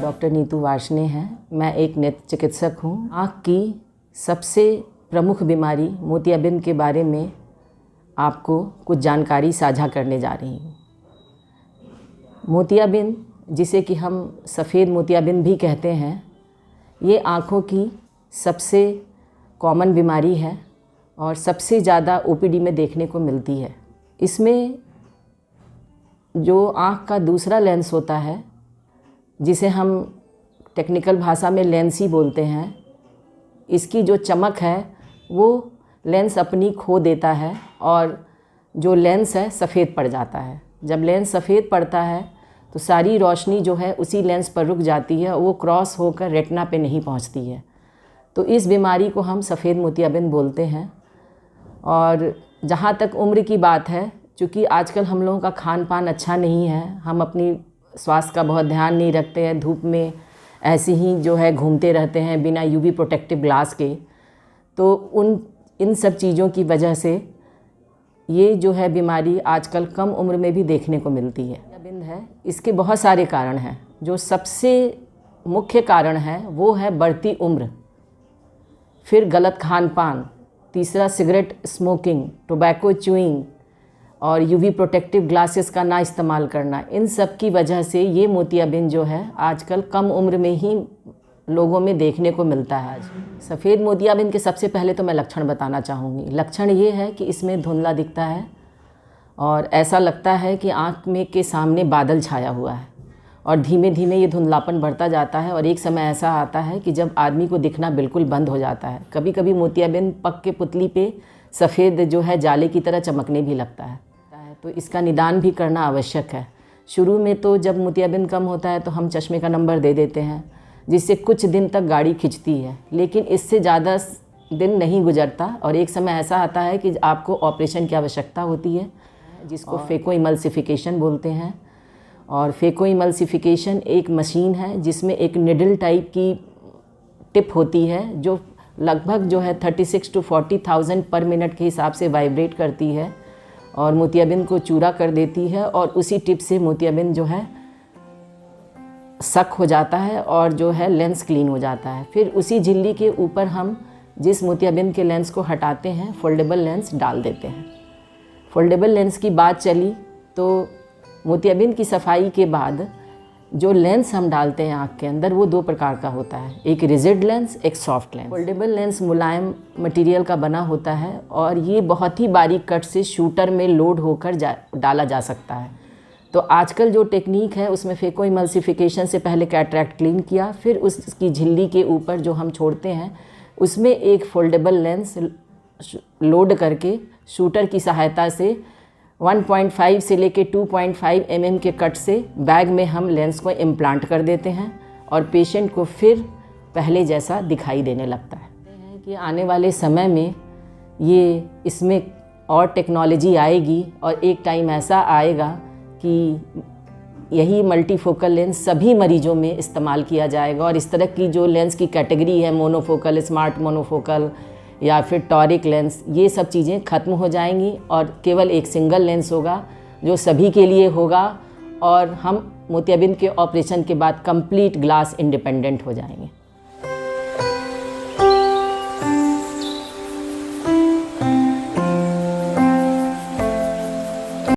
Doctor Neetu Varshney हैं। मैं एक नेत्र चिकित्सक हूँ। आँख की सबसे प्रमुख बीमारी मोतियाबिंद के बारे में आपको कुछ जानकारी साझा करने जा रही हूँ। मोतियाबिंद, जिसे कि हम सफ़ेद मोतियाबिंद भी कहते हैं, ये आँखों की सबसे कॉमन बीमारी है और सबसे ज़्यादा ओपीडी में देखने को मिलती है। इसमें जो आँख का दूसरा लेंस होता है, जिसे हम टेक्निकल भाषा में लेंस ही बोलते हैं, इसकी जो चमक है वो लेंस अपनी खो देता है और जो लेंस है सफ़ेद पड़ जाता है। जब लेंस सफ़ेद पड़ता है तो सारी रोशनी जो है उसी लेंस पर रुक जाती है, वो क्रॉस होकर रेटिना पे नहीं पहुंचती है। तो इस बीमारी को हम सफ़ेद मोतियाबिंद बोलते हैं। और जहाँ तक उम्र की बात है, चूँकि आजकल हम लोगों का खान पान अच्छा नहीं है, हम अपनी स्वास्थ्य का बहुत ध्यान नहीं रखते हैं, धूप में ऐसे ही जो है घूमते रहते हैं बिना यूवी प्रोटेक्टिव ग्लास के, तो इन सब चीज़ों की वजह से ये जो है बीमारी आजकल कम उम्र में भी देखने को मिलती है। मोतियाबिंद है, इसके बहुत सारे कारण हैं। जो सबसे मुख्य कारण है वो है बढ़ती उम्र, फिर गलत खान पान, तीसरा सिगरेट स्मोकिंग, टोबैको च्यूइंग और यूवी प्रोटेक्टिव ग्लासेस का ना इस्तेमाल करना। इन सब की वजह से ये मोतियाबिंद जो है आजकल कम उम्र में ही लोगों में देखने को मिलता है। आज सफ़ेद मोतियाबिंद के सबसे पहले तो मैं लक्षण बताना चाहूँगी। लक्षण ये है कि इसमें धुंधला दिखता है और ऐसा लगता है कि आँख में के सामने बादल छाया हुआ है और धीमे धीमे ये धुंधलापन बढ़ता जाता है और एक समय ऐसा आता है कि जब आदमी को दिखना बिल्कुल बंद हो जाता है। कभी कभी मोतियाबिंद पक के पुतली पे सफ़ेद जो है जाले की तरह चमकने भी लगता है। तो इसका निदान भी करना आवश्यक है। शुरू में तो जब मोतियाबिंद कम होता है तो हम चश्मे का नंबर दे देते हैं, जिससे कुछ दिन तक गाड़ी खिंचती है, लेकिन इससे ज़्यादा दिन नहीं गुजरता और एक समय ऐसा आता है कि आपको ऑपरेशन की आवश्यकता होती है, जिसको फेको इमल्सिफिकेशन बोलते हैं। और फेको इमल्सिफिकेशन एक मशीन है जिसमें एक निडल टाइप की टिप होती है जो लगभग जो है 36 to 40,000 पर मिनट के हिसाब से वाइब्रेट करती है और मोतियाबिंद को चूरा कर देती है और उसी टिप से मोतियाबिंद जो है सक हो जाता है और जो है लेंस क्लीन हो जाता है। फिर उसी झिल्ली के ऊपर हम जिस मोतियाबिंद के लेंस को हटाते हैं फोल्डेबल लेंस डाल देते हैं। फोल्डेबल लेंस की बात चली तो मोतियाबिंद की सफाई के बाद जो लेंस हम डालते हैं आँख के अंदर वो दो प्रकार का होता है, एक रिजिड लेंस, एक सॉफ्ट लेंस। फोल्डेबल लेंस मुलायम मटेरियल का बना होता है और ये बहुत ही बारीक कट से शूटर में लोड होकर डाला जा सकता है। तो आजकल जो टेक्निक है उसमें फेको इमल्सिफिकेशन से पहले कैटरैक्ट क्लीन किया, फिर उसकी झिल्ली के ऊपर जो हम छोड़ते हैं उसमें एक फोल्डेबल लेंस लोड करके शूटर की सहायता से 1.5 से लेके 2.5 mm के कट से बैग में हम लेंस को इम्प्लांट कर देते हैं और पेशेंट को फिर पहले जैसा दिखाई देने लगता है। कि आने वाले समय में ये इसमें और टेक्नोलॉजी आएगी और एक टाइम ऐसा आएगा कि यही मल्टीफोकल लेंस सभी मरीजों में इस्तेमाल किया जाएगा और इस तरह की जो लेंस की कैटेगरी है, मोनोफोकल, स्मार्ट मोनोफोकल या फिर टॉरिक लेंस, ये सब चीज़ें ख़त्म हो जाएंगी और केवल एक सिंगल लेंस होगा जो सभी के लिए होगा और हम मोतियाबिंद के ऑपरेशन के बाद कंप्लीट ग्लास इंडिपेंडेंट हो जाएंगे।